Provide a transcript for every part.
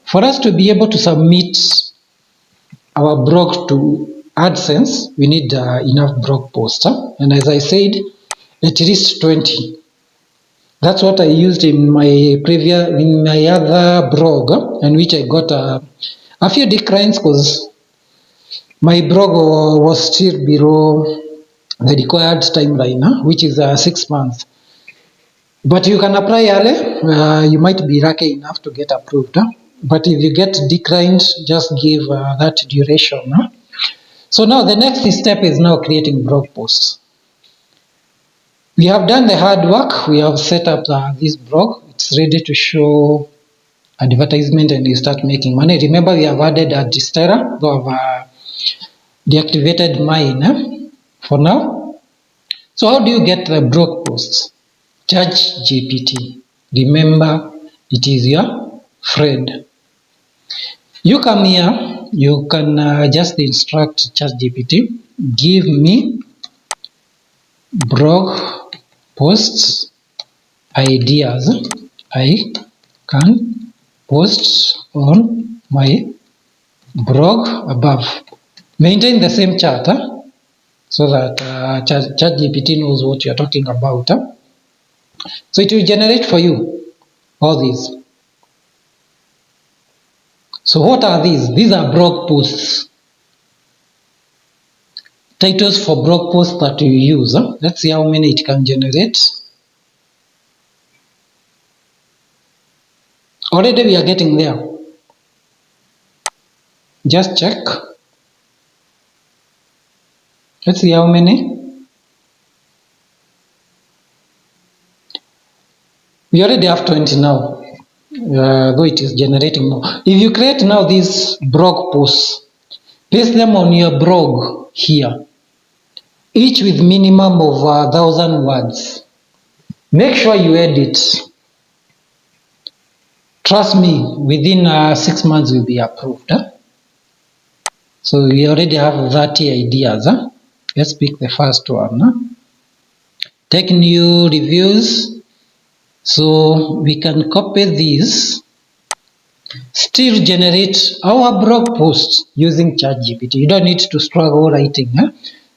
For us to be able to submit our blog to AdSense, we need enough blog posts. And as I said, at least 20. That's what I used in my other blog, in which I got a few declines because my blog was still below the required timeline, which is 6 months. But you can apply early. You might be lucky enough to get approved. But if you get declined, just give that duration. So now the next step is now creating blog posts. We have done the hard work. We have set up this blog. It's ready to show advertisement and you start making money. Remember, we have added a Adstera, though I've deactivated mine for now. So how do you get the blog posts? ChatGPT. Remember, it is your friend. You come here, you can just instruct ChatGPT, give me blog posts ideas I can post on my blog above. Maintain the same chat so that ChatGPT knows what you're talking about. So it will generate for you all these. So what are these? These are blog posts. Titles for blog posts that you use. Let's see how many it can generate. Already we are getting there. Just check. Let's see how many. We already have 20 now, though it is generating more. If you create now these blog posts, paste them on your blog here, each with minimum of 1,000 words. Make sure you edit. Trust me, within 6 months you'll be approved. So we already have 30 ideas. Let's pick the first one. Take new reviews. So we can copy these, still generate our blog posts using ChatGPT. You don't need to struggle writing.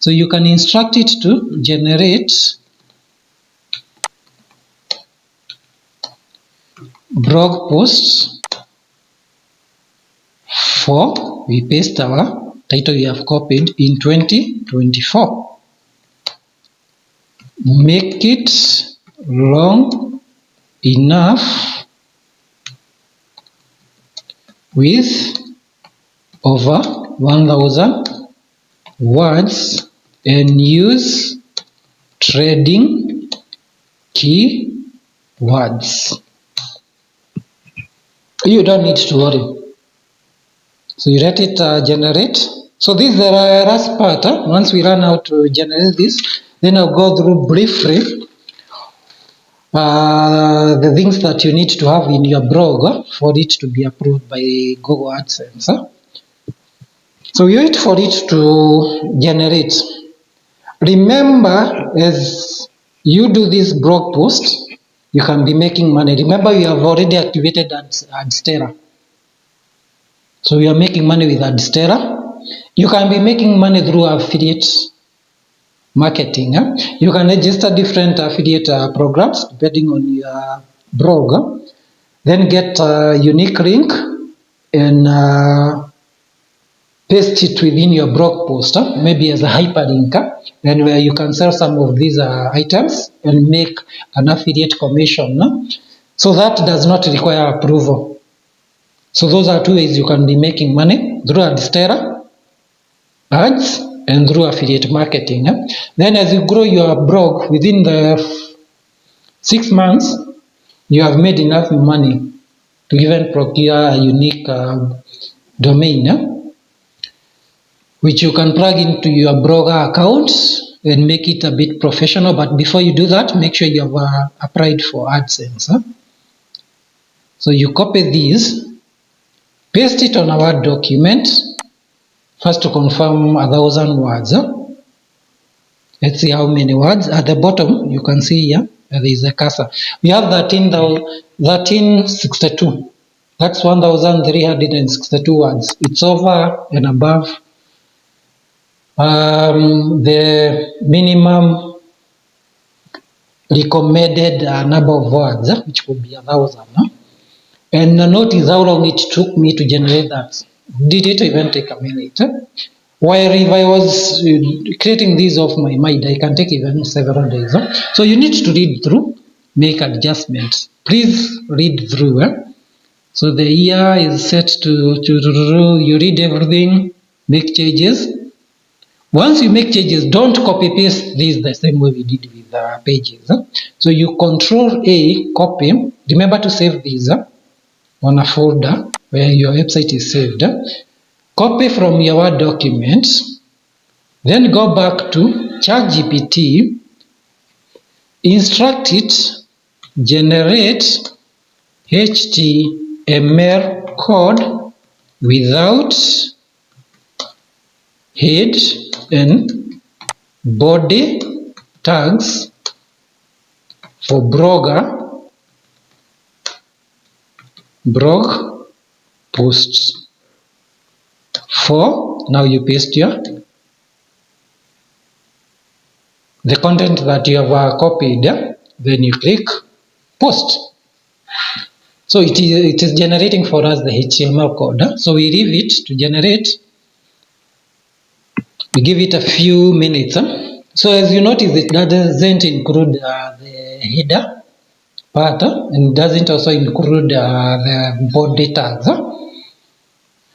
So you can instruct it to generate blog posts for, we paste our title we have copied in 2024. Make it long enough with over 1,000 words and use trading keywords. You don't need to worry. So you let it generate. So this is the last part. Once we run out to generate this, then I'll go through briefly the things that you need to have in your blog for it to be approved by Google AdSense. So you wait for it to generate. Remember, as you do this blog post, you can be making money. Remember, you have already activated Adstera. So you are making money with Adstera. You can be making money through affiliate marketing. You can register different affiliate programs depending on your blog. Then get a unique link and paste it within your blog post, maybe as a hyperlink, and where you can sell some of these items and make an affiliate commission. So that does not require approval. So those are two ways you can be making money, through Adstera, ads, and through affiliate marketing. Then as you grow your blog, within the 6 months, you have made enough money to even procure a unique domain, which you can plug into your Blogger account and make it a bit professional. But before you do that, make sure you have applied for AdSense. So you copy these, paste it on a Word document, first to confirm 1,000 words. Let's see how many words. At the bottom, you can see here, there is a cursor. We have 1362. That's 1,362 words. It's over and above the minimum recommended number of words, which would be 1,000. And notice how long it took me to generate that. Did it even take a minute? While if I was creating these off my mind, I can take even several days. So you need to read through, make adjustments. Please read through. So the year is set to you read everything, make changes. Once you make changes, don't copy paste this the same way we did with the pages. So you Control A, copy. Remember to save these on a folder where your website is saved. Copy from your Word document, then go back to ChatGPT, instruct it, generate HTML code without head and body tags for blog posts. Now you paste the content that you have copied, then you click post. So it is generating for us the HTML code. So we leave it to generate. We give it a few minutes. So as you notice, it doesn't include the header part, and it doesn't also include the body tags.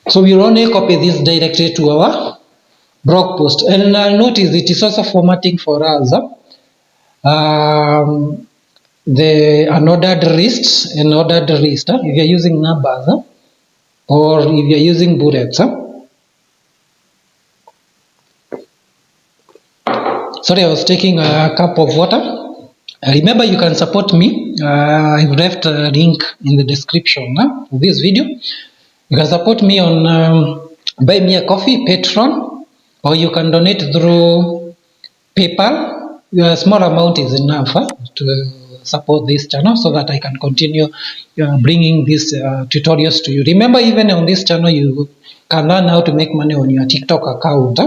So we'll only copy this directly to our blog post. And notice it is also formatting for us the unordered list and ordered list. If you're using numbers or if you're using bullets. Sorry, I was taking a cup of water. Remember, you can support me. I've left a link in the description of this video. You can support me on Buy Me a Coffee, Patreon, or you can donate through PayPal. A small amount is enough to support this channel so that I can continue bringing these tutorials to you. Remember, even on this channel, you can learn how to make money on your TikTok account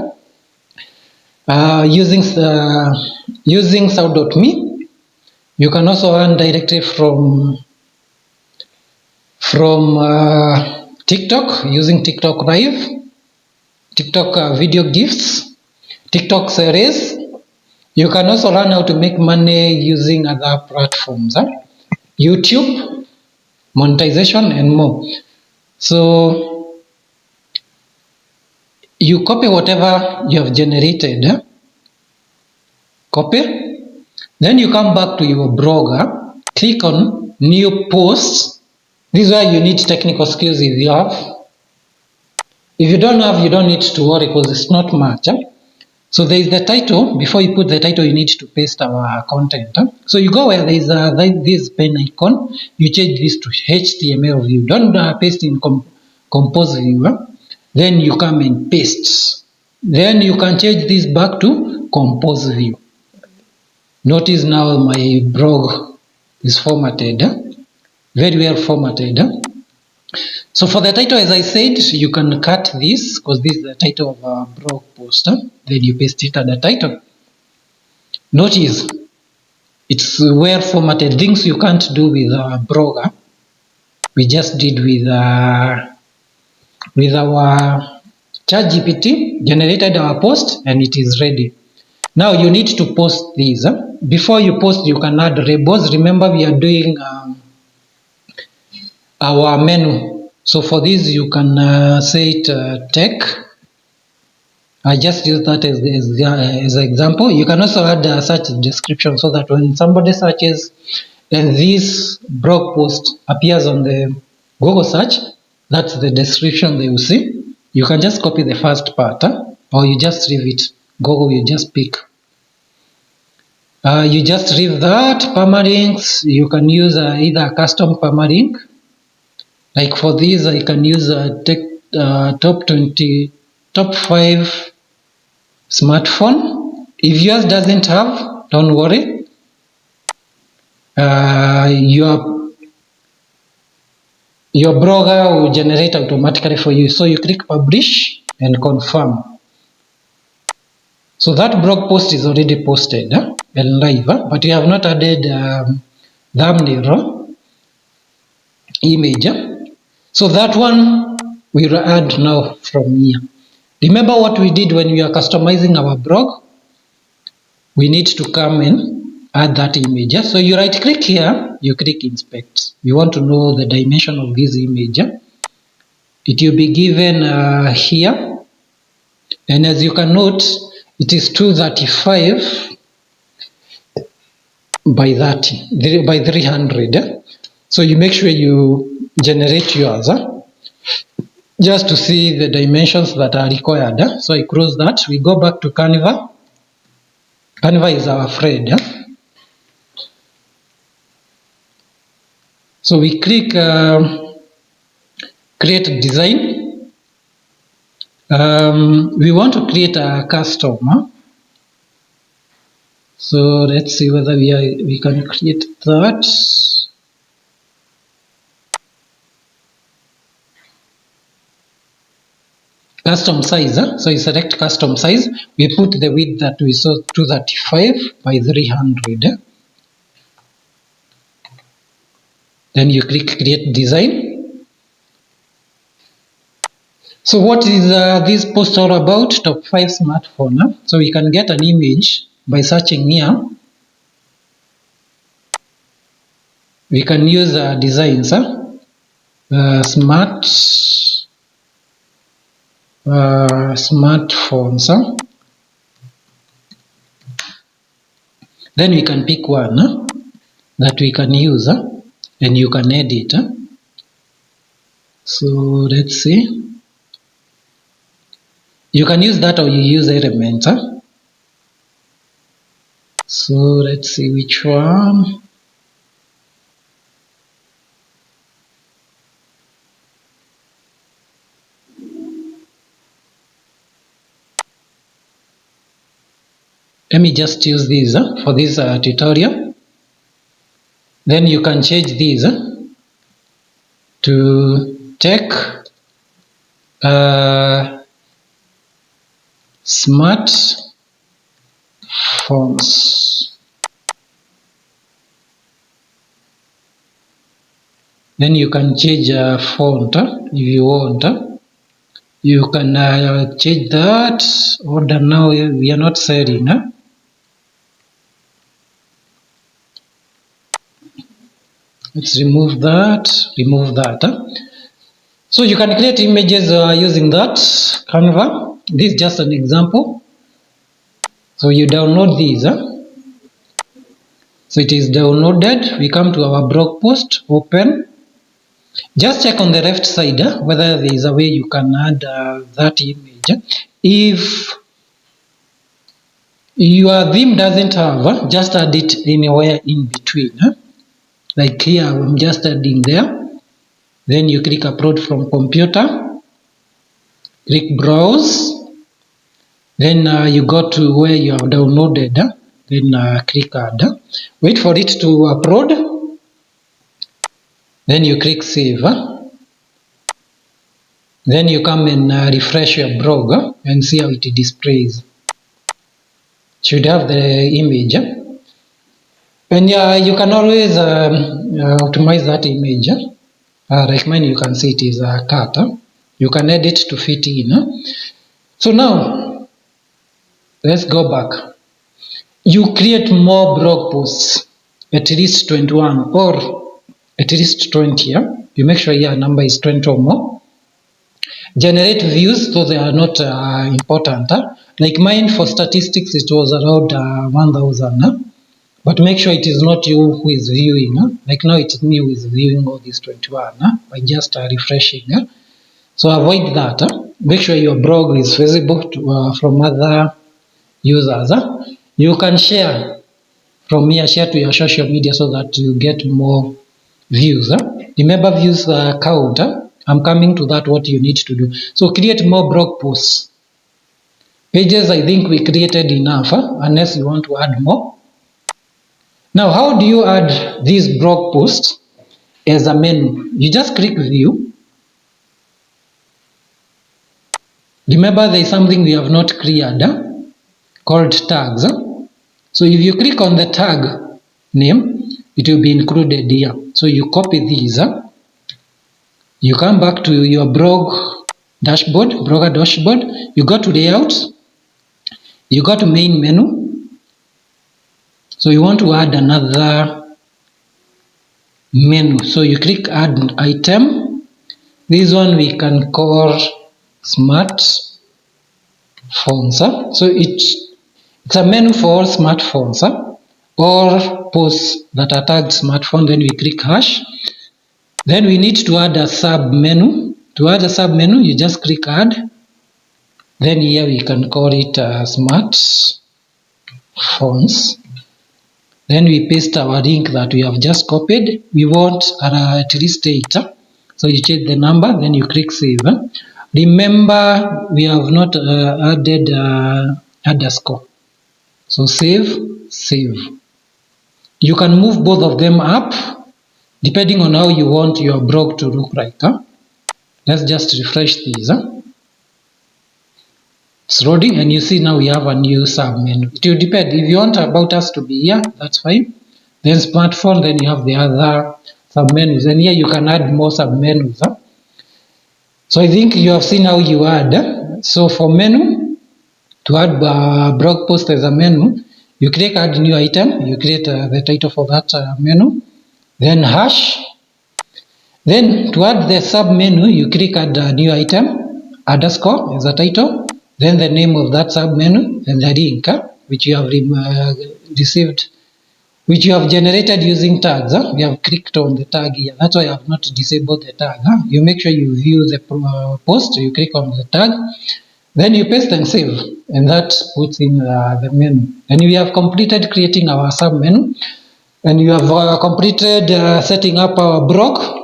using Sound.me. You can also earn directly from TikTok using TikTok Live, TikTok video gifts, TikTok series. You can also learn how to make money using other platforms, YouTube, monetization, and more. So you copy whatever you have generated, copy. Then you come back to your blog, click on new posts. This is where you need technical skills if you have. If you don't have, you don't need to worry because it's not much. So there is the title. Before you put the title, you need to paste our content. So you go where there is this pen icon. You change this to HTML view. Don't paste in compose view. Then you come and paste. Then you can change this back to compose view. Notice now my blog is formatted, very well formatted. So for the title, as I said, you can cut this because this is the title of our blog post. Then you paste it at the title. Notice it's well formatted. Things you can't do with our blog, we just did with our ChatGPT, generated our post, and it is ready. Now you need to post these. Before you post, you can add labels. Remember, we are doing our menu. So for this, you can say it tech. I just use that as an example. You can also add a search description so that when somebody searches and this blog post appears on the Google search, that's the description they will see. You can just copy the first part or you just leave it. Google will just pick. You just leave that. Permalinks, you can use either a custom permalink. Like for this, I can use top 5 smartphone. If yours doesn't have, don't worry. your blogger will generate automatically for you. So you click publish and confirm. So that blog post is already posted and live, but you have not added thumbnail image. So that one we'll add now from here. Remember what we did when we are customizing our blog? We need to come and add that image. So you right click here, you click inspect. We want to know the dimension of this image. It will be given here, and as you can note, it is 235 by 30 by 300. So you make sure you generate yours just to see the dimensions that are required. So I close that. We go back to Canva. Canva is our friend. So we click create design. We want to create a custom. So let's see whether we can create that. Custom size. So you select custom size. We put the width that we saw 235 by 300. Then you click create design. So what is this post all about? Top 5 smartphone. So we can get an image by searching here. We can use designs. Smartphones. Then we can pick one that we can use and you can edit. So let's see. You can use that or you use Element. So let's see which one. Let me just use these for this tutorial. Then you can change these to tech smart phones. Then you can change font if you want. You can change that. Order now, we are not selling. Let's remove that. So you can create images using that Canva. This is just an example. So you download these. So it is downloaded. We come to our blog post, open. Just check on the left side whether there is a way you can add that image. If your theme doesn't have, just add it anywhere in between. Like here, I'm just adding there. Then you click upload from computer. Click browse. Then you go to where you have downloaded. Then click add. Wait for it to upload. Then you click save. Then you come and refresh your blog and see how it displays. Should have the image. And you can always optimize that image. Like mine, you can see it is a cut. You can edit to fit in. So now, let's go back. You create more blog posts, at least 21 or at least 20. You make sure your number is 20 or more. Generate views, so they are not important. Like mine, for statistics, it was around 1,000. But make sure it is not you who is viewing. Like now it's me who is viewing all these 21 by just refreshing. So avoid that. Make sure your blog is visible to, from other users. You can share from here, share to your social media so that you get more views. Remember, views count. I'm coming to that, what you need to do. So create more blog posts. Pages, I think we created enough, unless you want to add more. Now, how do you add these blog posts as a menu. You just click view. Remember, there is something we have not cleared called tags. So if you click on the tag name, it will be included here. So you copy these. You come back to your blogger dashboard. You go to layout. You go to main menu. So you want to add another menu. So you click add item. This one we can call smart phones. So it's a menu for all smartphones or posts that are tagged smartphone. Then we click hash. Then we need to add a sub menu. To add a sub menu, you just click add. Then here we can call it smart phones. Then we paste our link that we have just copied. We want at least 8. So you check the number, then you click save. Remember, we have not added underscore. So save. You can move both of them up depending on how you want your blog to look like. Let's just refresh these. It's loading, and you see now we have a new sub menu. It will depend. If you want about us to be here, that's fine. Then smartphone, then you have the other sub menus, and here you can add more sub menus. So I think you have seen how you add. So for menu, to add blog post as a menu, you click add new item. You create the title for that menu. Then hash. Then to add the sub menu, you click add a new item, underscore as a title. Then the name of that sub menu and the link which you have received, which you have generated using tags. We have clicked on the tag here. That's why I have not disabled the tag. You make sure you view the post. You click on the tag. Then you paste and save. And that puts in the menu. And we have completed creating our sub menu. And you have completed setting up our blog.